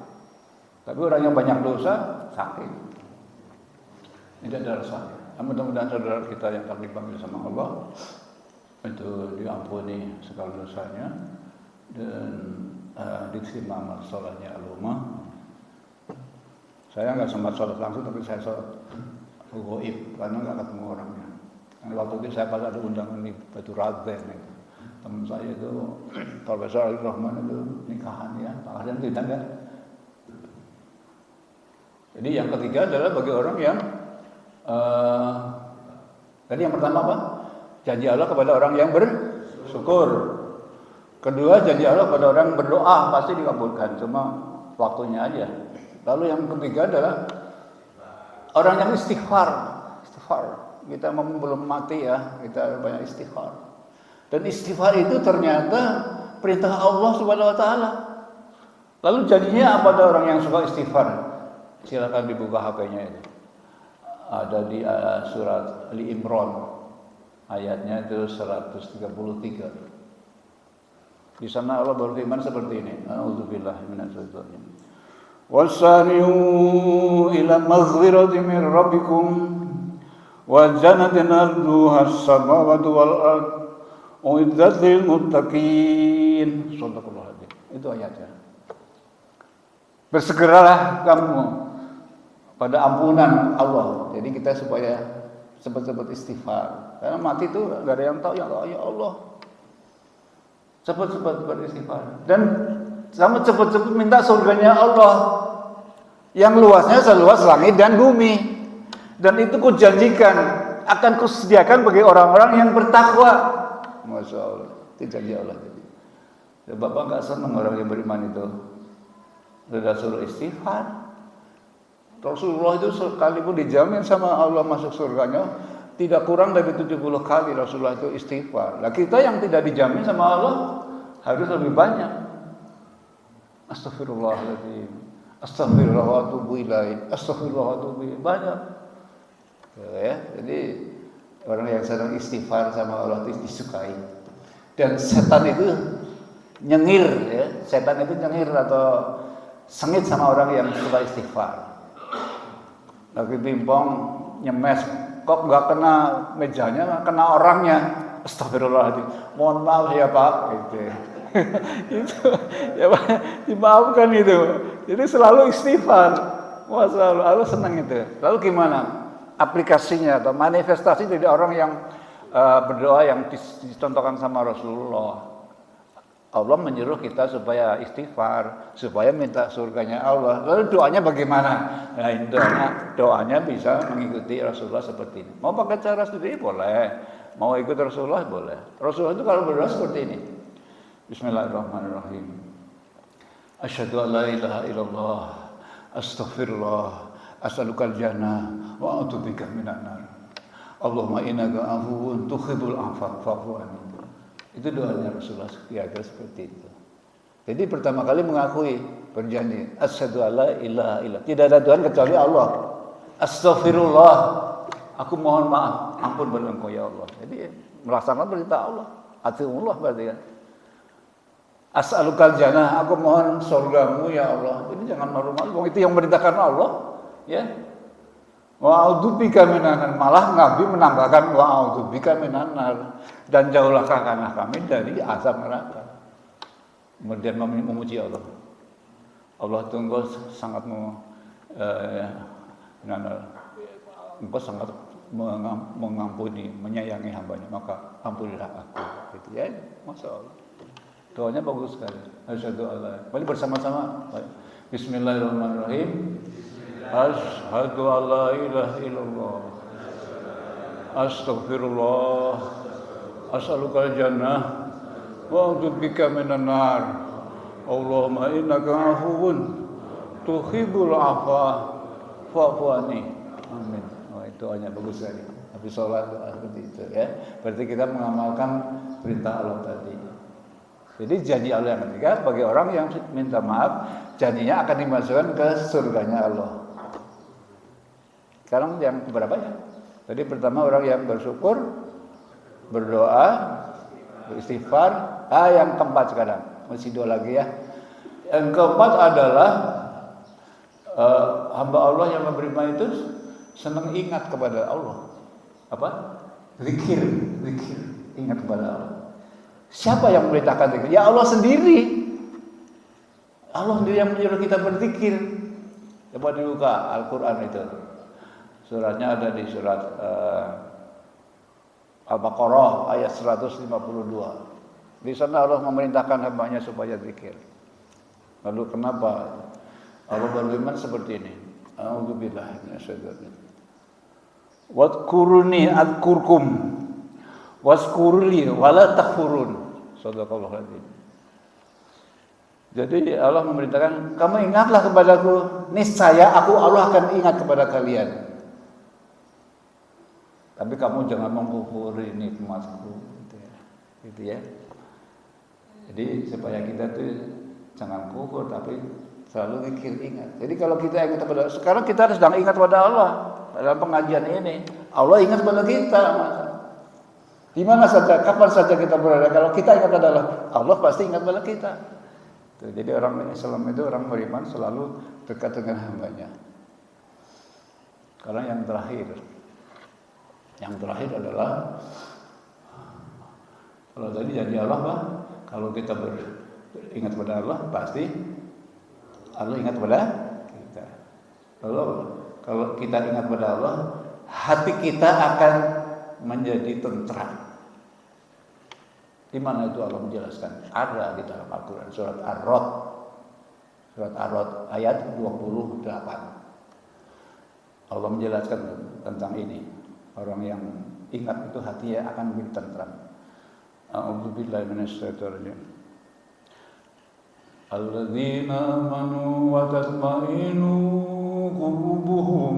Tapi orang yang banyak dosa sakit. Tidak ada rasanya. Mudah-mudahan saudara kita yang telah dipanggil sama Allah itu diampuni segala dosanya dan diterima amal salehnya alumma. Saya nggak sempat sholat langsung, tapi saya sholat gaib karena nggak ketemu orangnya. Waktu itu saya pas ada undangan di Batu Raden itu. Teman saya itu Profesor Ali Rahman itu nikahan ya, Pak Hasan tidak kan. Jadi yang ketiga adalah bagi orang yang tadi yang pertama apa? Janji Allah kepada orang yang bersyukur. Kedua, janji Allah kepada orang yang berdoa pasti dikabulkan, cuma waktunya aja. Lalu yang ketiga adalah orang yang istighfar. Kita belum mati ya, kita banyak istighfar. Dan istighfar itu ternyata perintah Allah Subhanahu wa taala. Lalu jadinya apa ada orang yang suka istighfar? Silakan dibuka HP-nya itu. Ada di surat Ali Imran. Ayatnya itu 133. Di sana Allah berfirman seperti ini. A'udzubillahi minasyaitonir rajim. Wasari'u ila maghfiratin min rabbikum wa jannatin arduha as-samawati wal ard uiddat lil muttaqin. Shadaqallahu adzim. Itu ayatnya. Bersegeralah kamu pada ampunan Allah. Jadi kita supaya cepat-cepat istighfar. Karena mati itu enggak ada yang tahu ya Allah. Cepat-cepat beristighfar. Dan sama cepat-cepat minta surganya Allah. Yang luasnya seluas langit dan bumi. Dan itu kujanjikan akan kusediakan bagi orang-orang yang bertakwa. Masya Allah, itu janji Allah. Ya, Bapak nggak senang orang yang beriman itu sudah suruh istighfar. Rasulullah itu sekalipun dijamin sama Allah masuk surganya, tidak kurang dari 70 kali Rasulullah itu istighfar. Nah kita yang tidak dijamin sama Allah harus lebih banyak. Astagfirullahaladzim, astagfirullah wa atubu ilaih, astagfirullah wa atubu ilaih. Banyak. Ya, jadi orang yang sedang istighfar sama Allah itu disukai. Dan setan itu nyengir, ya. Setan itu nyengir atau sengit sama orang yang suka istighfar. Lagi pimpong nyemes, kok nggak kena mejanya, kena orangnya. Astagfirullahaladzim. Mohon maaf ya Pak. Gitu. Itu ya Pak, dimaafkan itu. Jadi selalu istighfar. Masalah Allah senang itu. Lalu gimana? Aplikasinya atau manifestasi dari orang yang berdoa yang dicontohkan sama Rasulullah. Allah menyuruh kita supaya istighfar, supaya minta surganya Allah. Lalu doanya bagaimana? Nah, doanya bisa mengikuti Rasulullah seperti ini. Mau pakai cara sendiri boleh, mau ikut Rasulullah boleh. Rasulullah itu kalau berdoa seperti ini. Bismillahirrahmanirrahim. Asyhadu an la ilaha illallah, astaghfirullah. As'alukal jannah wa a'udzubika minan nar. Allahumma innaka afuwun tuhibbul afwa fa'fu anni. Itu doanya Rasulullah kira-kira seperti itu. Jadi pertama kali mengakui berjanji asyhadu alla ilaha illallah. Tidak ada Tuhan kecuali Allah. Astaghfirullah. Aku mohon maaf, ampun bagi Engkau ya Allah. Jadi melaksanakan perintah Allah. Atiullah berarti kan. As'alukal jannah, aku mohon surgamu ya Allah. Ini jangan malu-malu, itu yang merintahkan Allah. Ya, wa'udzubika minan nar, malah Nabi menambahkan wa'udzubika minan nar, dan jauhlah kami dari azab neraka. Kemudian memuji Allah. Allah tunggu sangat engkau sangat mengampuni, menyayangi hambanya, maka ampunilah aku. Gitu ya, Masya Allah. Doanya bagus sekali. Asyhadu alla. Mari bersama-sama. Bismillahirrahmanirrahim. Asyhadu alla ilaha illallah, astaghfirullah, as'alukal jannah wa a'udzubika minan nar. Allahumma innaka afuwun tuhibbul afwa fa'fu anni. Amin. Oh, itu hanya bagus sekali. Habis sholat doa seperti itu ya. Berarti kita mengamalkan perintah Allah tadi. Jadi janji Allah yang ketiga bagi orang yang minta maaf, janjinya akan dimasukkan ke surganya Allah. Sekarang yang keberapa ya? Tadi pertama orang yang bersyukur, berdoa, beristighfar. Yang keempat sekarang, masih dua lagi ya. Yang keempat adalah hamba Allah yang beriman itu senang ingat kepada Allah. Apa? Zikir, ingat kepada Allah. Siapa yang memerintahkan zikir? Ya Allah sendiri. Allah sendiri yang menyuruh kita berzikir. Coba dibuka Al-Quran itu. Suratnya ada di surat Al-Baqarah ayat 152. Di sana Allah memerintahkan hambanya supaya zikir. Lalu kenapa Allah berfirman seperti ini? A'udzubillahi minasyaitonir rajim. Wadkuruni adkurkum waskurli wala takfurun. Shadaqallahu alazim. Jadi Allah memerintahkan, kamu ingatlah kepadaku, niscaya aku Allah akan ingat kepada kalian. Tapi kamu jangan mengkufuri nikmatku, gitu ya. Jadi supaya kita tuh jangan kufur, tapi selalu zikir, ingat. Jadi kalau kita ingat kepada, sekarang kita sedang ingat kepada Allah dalam pengajian ini. Allah ingat kepada kita, di mana saja, kapan saja kita berada. Kalau kita ingat kepada Allah, Allah pasti ingat kepada kita. Jadi orang Islam itu, orang beriman selalu dekat dengan hambanya. Karena yang terakhir adalah kalau tadi jadi Allah, Pak. Kalau kita beringat kepada Allah, pasti Allah ingat kepada kita. Lalu kalau kita ingat kepada Allah, hati kita akan menjadi tentram. Di mana itu Allah menjelaskan? Ada di dalam Al-Quran, surat Ar-Rod. Surat Ar-Rod ayat 28. Allah menjelaskan tentang ini. Orang yang ingat itu hatinya akan menjadi tentram. A'udzubillahi minasyaitonir rajim. Alladzina amanu wa tatma'innu qulubuhum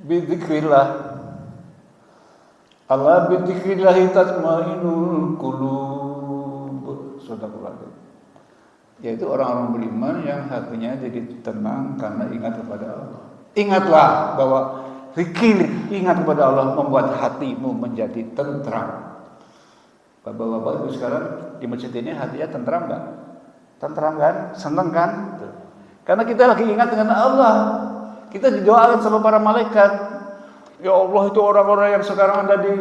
bidzikrillah. Allah bidzikrillahi tatma'innul qulub. Sadaqallahu. Yaitu orang-orang beriman yang hatinya jadi tenang karena ingat kepada Allah. Ingatlah bahwa zikir, ingat kepada Allah membuat hatimu menjadi tentram. Bapak-bapak Ibu sekarang di masjid ini hatinya tentram enggak? Tentram kan? Senang kan? Karena kita lagi ingat dengan Allah. Kita didoakan sama para malaikat. Ya Allah, itu orang-orang yang sekarang ada di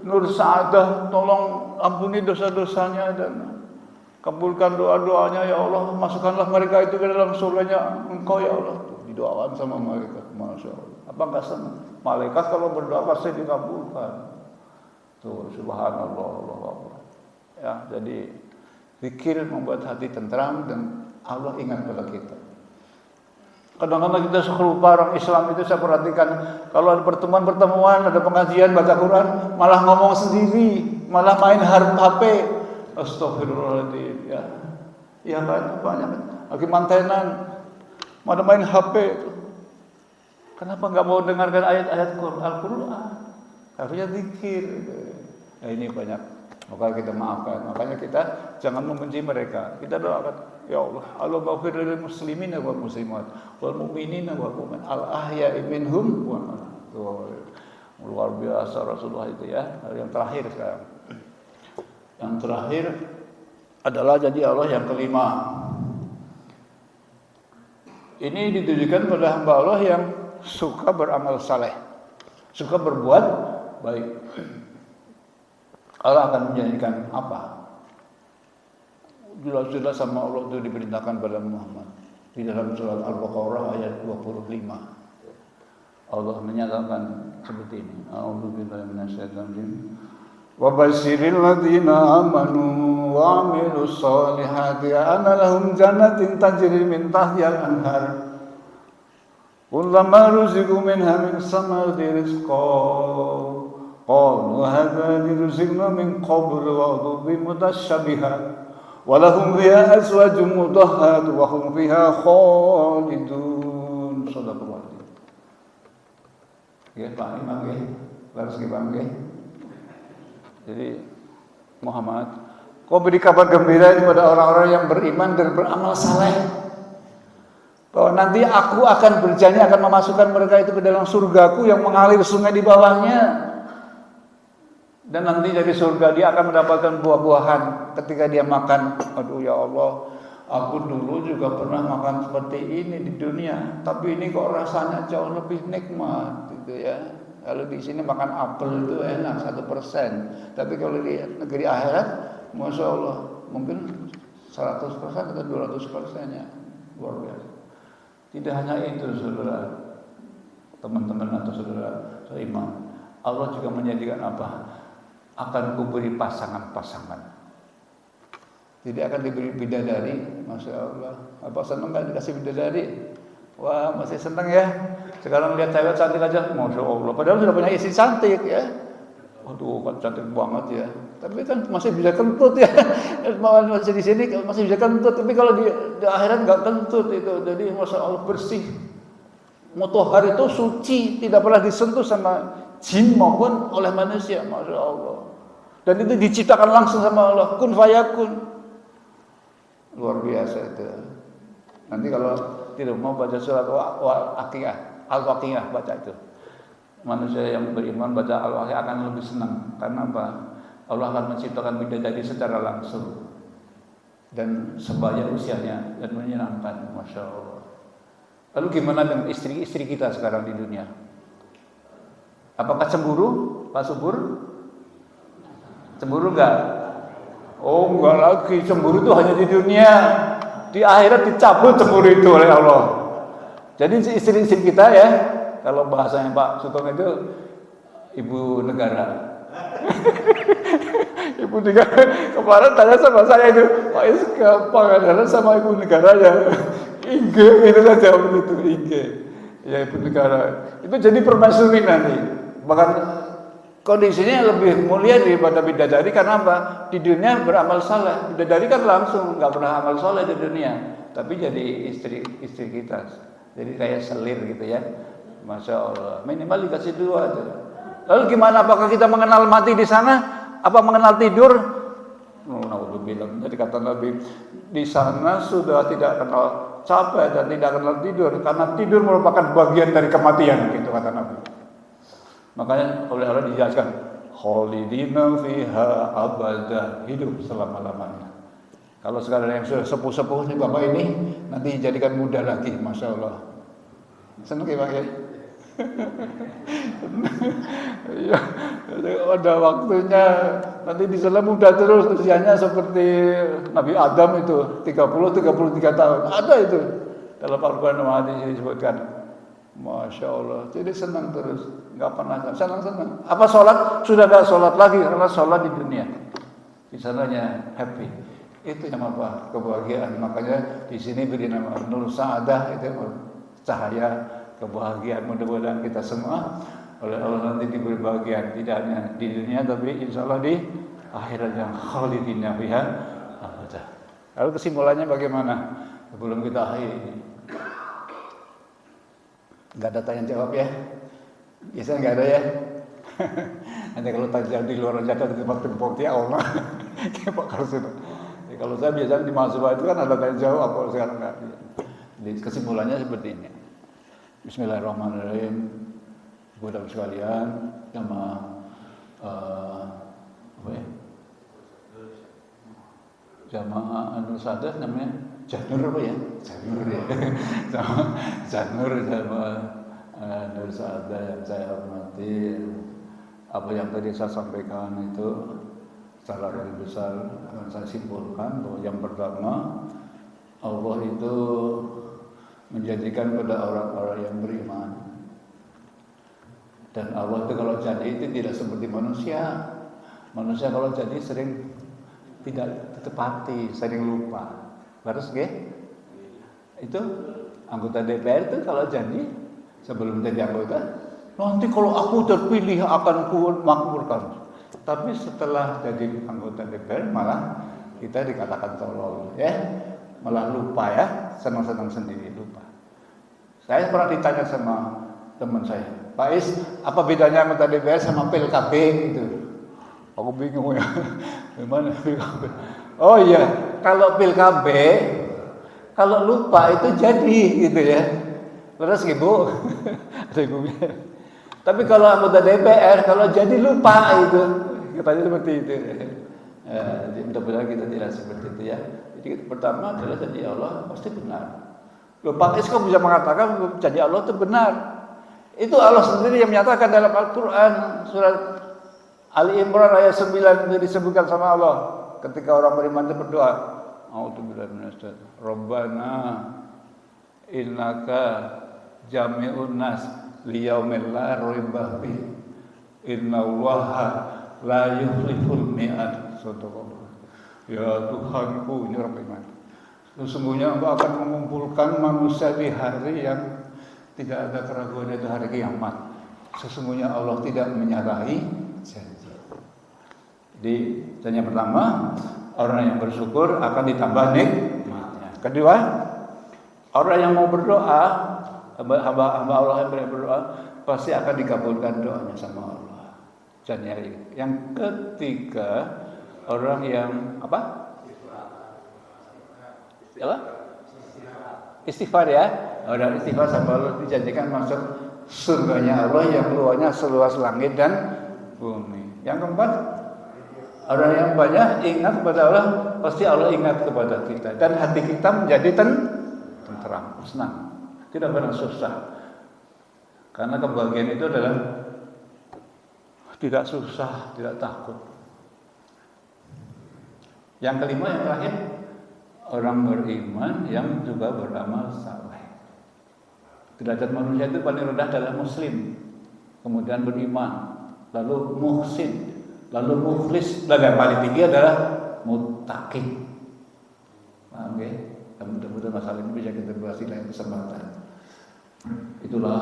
Nur Sa'adah, tolong ampuni dosa-dosanya dan kabulkan doa-doanya ya Allah, masukkanlah mereka itu ke dalam surganya Engkau ya Allah. Tuh, didoakan sama malaikat, Masya Allah. Apa enggak senang? Malaikat kalau berdoa pasti dikabulkan. Tuh, subhanallah, Allah Akbar. Ya, jadi zikir membuat hati tentram dan Allah ingat pada kita. Kadang-kadang kita suka lupa, orang Islam itu saya perhatikan, kalau ada pertemuan, ada pengajian, baca Quran, malah ngomong sendiri, malah main HP. Astagfirullahaladzim. Ya kan, banyak. Lagi mantenan, malah main HP. Kenapa nggak mau dengarkan ayat-ayat Al-Quran? Harusnya zikir. Nah, ini banyak. Maka kita maafkan. Makanya kita jangan membenci mereka. Kita doakan, ya Allah, Allah maghfir lil muslimin wal muslimat wal mu'minin wal mu'minat al ahya'i minhum wa luar biasa Rasulullah itu ya. Yang terakhir sekarang. Yang terakhir adalah janji Allah yang kelima. Ini ditujukan pada hamba Allah yang suka beramal saleh, suka berbuat baik. Allah akan menjanjikan apa? Jelas-jelas sama Allah itu diperintahkan pada Muhammad di dalam surat Al-Baqarah ayat 25. Allah menyatakan seperti ini. A'udzubillahi minasyaitonir rajim. Wa basyiril ladzina amanu wa 'amilus solihati anna lahum jannatin tajri min tahtihal anhar. Kullama ruziqu minha min samarati rizqan qalu hadza rizquna min qabl wa hum mutasyabihat wa lahum fiha azwajun mutahharatun wa hum fiha khalidun. Shadaqallahu. Ya, Pak Imam ya. Harus dibangun. Jadi Muhammad, kau beri kabar gembira kepada orang-orang yang beriman dan beramal saleh, bahwa nanti aku akan berjanji akan memasukkan mereka itu ke dalam surgaku yang mengalir sungai di bawahnya. Dan nanti dari surga dia akan mendapatkan buah-buahan ketika dia makan. Aduh ya Allah, aku dulu juga pernah makan seperti ini di dunia, tapi ini kok rasanya jauh lebih nikmat gitu ya. Kalau di sini makan apel itu enak 1%, tapi kalau di negeri akhirat, masya Allah mungkin 100% atau 200%-nya luar biasa. Tidak hanya itu, saudara, teman-teman atau saudara seiman, Allah juga menjadikan apa? akan kuberi pasangan-pasangan. Jadi akan diberi bidadari, Masya Allah. Apa senang nggak dikasih bidadari? Wah, masih senang ya. Sekarang lihat cewek cantik aja, Masya Allah. Padahal sudah punya istri cantik ya. Waduh, kan cantik banget ya. Tapi kan masih bisa kentut ya. Masih di sini masih bisa kentut. Tapi kalau di akhirat nggak kentut itu. Jadi Masya Allah bersih. Mutahhar itu suci, tidak pernah disentuh sama jin maupun oleh manusia, Masya Allah. Dan itu diciptakan langsung sama Allah, kun fayakun. Luar biasa itu. Nanti kalau tidak mau baca surat Al-Waqiah, baca itu. Manusia yang beriman baca Al-Waqiah akan lebih senang. Karena apa? Allah akan menciptakan bidadari secara langsung dan sebaya usianya dan menyenangkan, Masya Allah. Lalu gimana dengan istri-istri kita sekarang di dunia? Apakah cemburu, Pak Subur? Cemburu enggak? Oh, enggak lagi. Cemburu itu hanya di dunia. Di akhirat dicabut cemburu itu oleh Allah. Jadi istri-istri kita ya, kalau bahasanya Pak Sutong itu ibu negara. Ibu negara. Kemarin tanya sama saya itu, Pak Is gampang sama ibu negara ya. Inge, itu kan jawab itu Inge. Ya ibu negara. Itu jadi permaisuri nanti. Bahkan kondisinya lebih mulia daripada bidadari karena apa? Di dunia beramal saleh. Bidadari kan langsung nggak pernah amal saleh di dunia, tapi jadi istri kita. Jadi kayak selir gitu ya. Masya Allah. Minimal dikasih dua aja. Lalu gimana? Apakah kita mengenal mati di sana? Apa mengenal tidur? Naudzubillah. Jadi kata Nabi, di sana sudah tidak kenal capek dan tidak kenal tidur karena tidur merupakan bagian dari kematian, gitu kata Nabi. Makanya oleh Allah dijelaskan khalidina fiha abada, hidup selama-lamanya. Kalau sekarang yang sudah sepuh-sepuh nih Bapak ini nanti dijadikan muda lagi, Masya Allah. Senang ya Pak ya? Ya, ada waktunya nanti di sana muda terus, usianya seperti Nabi Adam itu 30-33 tahun. Ada itu dalam Al-Quran hadis disebutkan. Masya Allah. Jadi senang terus, nggak pernah senang. Apa sholat? Sudah nggak sholat lagi karena sholat di dunia. Di sananya happy. Itu yang apa? Kebahagiaan. Makanya di sini beri nama Nur Sa'adah, itu cahaya kebahagiaan. Mudah-mudahan kita semua oleh Allah nanti diberi bahagian, tidak hanya di dunia tapi insya Allah di akhirat yang khalidina fiha abadah. Lalu kesimpulannya bagaimana? Sebelum kita akhiri, nggak ada tanya jawab ya? Biasanya nggak ada ya? Nanti kalau tanya jawab di luar aja di tempat tempok ya Allah. Kalau sudah, kalau saya biasanya di mahasiswa itu kan ada tanya jawab, kalau sekarang nggak. Jadi kesimpulannya seperti ini. Bismillahirrahmanirrahim. Budak sekalian, sama jamaah Nur Sa'adah namanya Janur apa ya? Janur ya. Janur sama Nur Sa'adah yang saya hormati. Apa yang tadi saya sampaikan itu secara garis besar akan saya simpulkan bahwa yang pertama, Allah itu menjadikan pada orang-orang yang beriman. Dan Allah itu kalau janji itu tidak seperti manusia. Manusia kalau janji sering tidak ditepati, sering lupa. Harus nggih? Itu anggota DPR itu kalau janji sebelum jadi anggota, nanti kalau aku terpilih akan ku makmurkan. Tapi setelah jadi anggota DPR malah kita dikatakan tolol, ya. Malah lupa ya, senang-senang sendiri lupa. Saya pernah ditanya sama teman saya, Pak Is, apa bedanya anggota DPR sama PLKB gitu? Aku bingung ya, gimana PLKB? Oh iya, kalau PLKB, kalau lupa itu jadi gitu ya. Terus ibu, ada ibunya. Tapi kalau anggota DPR, kalau jadi lupa itu, katanya seperti itu. Jadi mudah-mudahan kita tidak seperti itu ya. Jadi pertama adalah janji Allah pasti benar. Loh, Pak Is kok bisa mengatakan janji Allah itu benar? Itu Allah sendiri yang menyatakan dalam Al-Quran surat Ali Imran ayat 9 itu disebutkan sama Allah ketika orang beriman itu berdoa, A'udzubillahi minasyaitonir rajim. Rabbana innaka jami'un nas liyaumil la raiba fihi innallaha la yukhliful mi'ad. Ya Tuhanku, ini orang beriman. Sesungguhnya Engkau akan mengumpulkan manusia di hari yang tidak ada keraguan, itu hari kiamat. Sesungguhnya Allah tidak menyalahi janji. Jadi yang pertama, orang yang bersyukur akan ditambah nikmatnya. Kedua, orang yang mau berdoa, hamba Allah yang berdoa pasti akan dikabulkan doanya sama Allah. Yang ketiga, orang yang istighfar ya. Orang istighfar sama Allah dijanjikan masuk surganya Allah yang luasnya seluas langit dan bumi. Yang keempat, orang yang banyak ingat kepada Allah, pasti Allah ingat kepada kita dan hati kita menjadi tenteram, senang, tidak pernah susah. Karena kebahagiaan itu adalah tidak susah, tidak takut. Yang kelima, yang terakhir, orang beriman yang juga beramal saleh. Derajat manusia itu paling rendah adalah muslim, kemudian beriman, lalu muhsin, lalu mukhlis, dan yang paling tinggi adalah muttaqin. Paham ya? Mudah-mudahan masalah ini bisa kita bahas di lain kesempatan. Itulah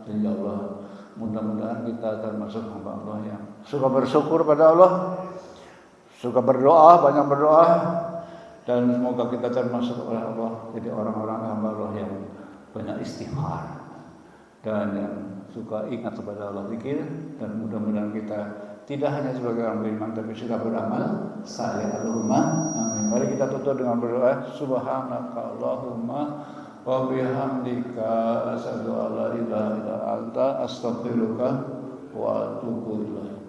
janji Allah. Mudah-mudahan kita termasuk hamba Allah yang suka bersyukur pada Allah, suka berdoa, banyak berdoa, dan semoga kita termasuk oleh Allah jadi orang-orang hamba Allah yang banyak istighfar dan yang suka ingat kepada Allah, zikir, dan mudah-mudahan kita tidak hanya sebagai orang beriman tapi sudah beramal saleh. Allahumma amin. Mari kita tutup dengan berdoa. Subhanaka Allahumma wa bihamdika asyhadu an la ilaha illa anta astaghfiruka wa atubu ilaik.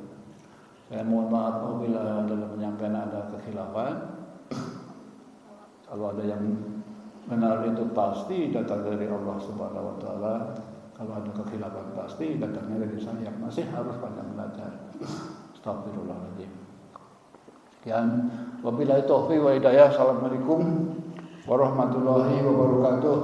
Saya mohon maaf apabila dalam penyampaian ada kekhilafan. Kalau ada yang benar itu pasti datang dari Allah Subhanahu wa taala. Kalau ada kekhilafan pasti datangnya dari saya yang masih harus banyak belajar. Astagfirullahaladzim. Sekian, wabillahi taufiq wa hidayah. Assalamualaikum warahmatullahi wabarakatuh.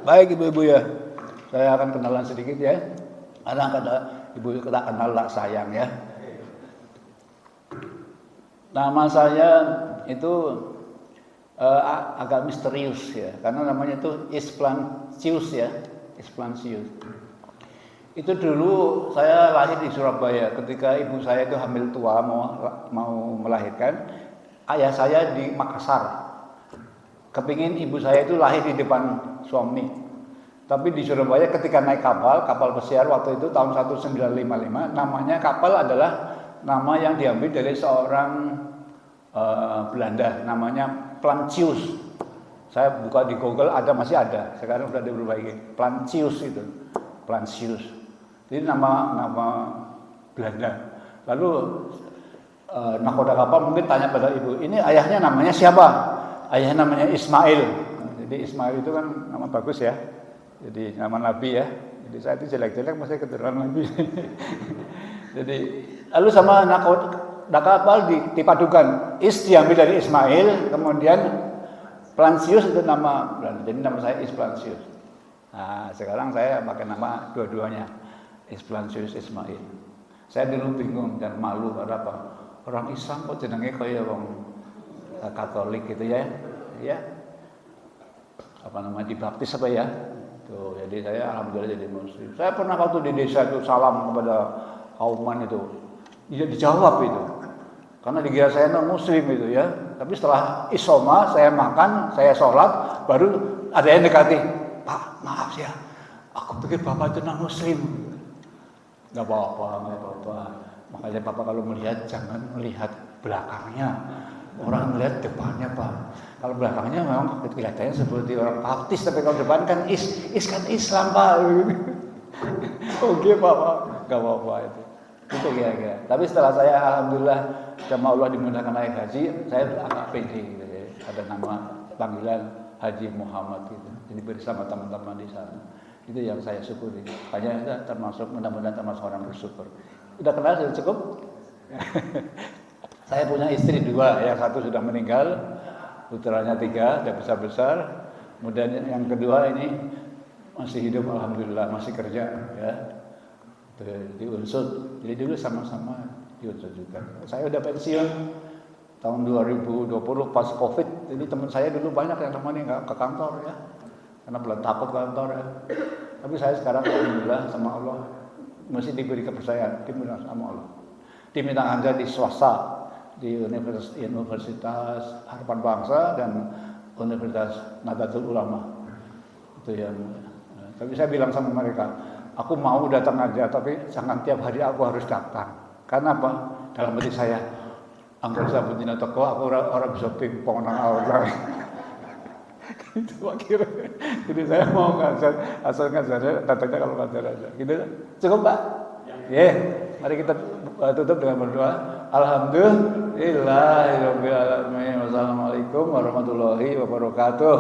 Baik ibu-ibu ya, saya akan kenalan sedikit ya. Anak kata ibu kita kenal lah sayang ya. Nama saya itu agak misterius ya, karena namanya itu Isplancius ya, Isplancius. Itu dulu saya lahir di Surabaya. Ketika ibu saya itu hamil tua mau melahirkan, ayah saya di Makassar. Kepingin ibu saya itu lahir di depan suami. Tapi di Surabaya ketika naik kapal pesiar waktu itu tahun 1955, namanya kapal adalah nama yang diambil dari seorang Belanda, namanya Plancius. Saya buka di Google masih ada. Sekarang sudah diperbaiki. Plancius itu, Plancius. Jadi nama Belanda. Lalu nakoda kapal mungkin tanya pada ibu, ini ayahnya namanya siapa? Ayahnya namanya Ismail. Jadi Ismail itu kan nama bagus ya. Jadi nama Nabi ya. Jadi saya itu jelek-jelek masih keturunan Nabi. Jadi lalu sama nakoda kapal dipadukan. Diambil dari Ismail, kemudian Plancius itu nama Belanda. Jadi nama saya Isplancius. Nah, sekarang saya pakai nama dua-duanya. Isplancius Ismail. Saya dulu bingung dan malu karena apa? Orang Islam kok jenenge kaya wong Katolik gitu ya. Ya. Apa namanya dibaptis apa ya? Tuh, jadi saya alhamdulillah jadi muslim. Saya pernah waktu di desa itu salam kepada kauman itu. Dia dijawab itu. Karena dikira saya non muslim itu ya. Tapi setelah isoma saya makan, saya sholat, baru ada yang dekati. Pak, maaf ya. Aku pikir Bapak itu non muslim. Enggak apa-apa. Makanya Bapak kalau melihat jangan melihat belakangnya. Orang melihat depannya Pak. Kalau belakangnya memang kelihatannya seperti orang baptis, tapi kalau depan kan kan Islam Pak. Oke Pak, nggak apa-apa itu. Itu kira-kira. Tapi setelah saya alhamdulillah sama Allah dimudahkan naik haji, saya agak pede gitu ya. Ada nama panggilan Haji Muhammad gitu. Jadi bersama teman-teman di sana. Itu yang saya syukuri. Makanya kita termasuk, mudah-mudahan termasuk orang bersyukur. Udah kenal, sudah cukup? Saya punya istri 2, yang satu sudah meninggal, putranya 3, sudah besar-besar. Kemudian yang kedua ini masih hidup, alhamdulillah, masih kerja, ya, di Unsud. Jadi dulu sama-sama di Unsud juga. Saya udah pensiun tahun 2020 pas COVID. Jadi teman saya dulu banyak yang temannya nggak ke kantor, ya, karena belum takut kantor, ya. Tapi saya sekarang alhamdulillah sama Allah masih diberi kepercayaan, diminta sama Allah, diminta aja di swasta, di Universitas Harapan Bangsa dan Universitas Nahdlatul Ulama. Itu yang. Tapi saya bilang sama mereka, aku mau datang aja, tapi jangan tiap hari aku harus datang. Karena apa? Dalam hati saya, anggur sabutina teko, aku orang bisa pingpong nang Allah. Itu akhirnya. Jadi saya mau ngajar, asal ngajarnya datangnya kalau ngajar aja. Gitu. Cukup, Pak? Ya. Mari kita tutup dengan berdoa. Alhamdulillahirabbil alamin. Wassalamualaikum warahmatullahi wabarakatuh.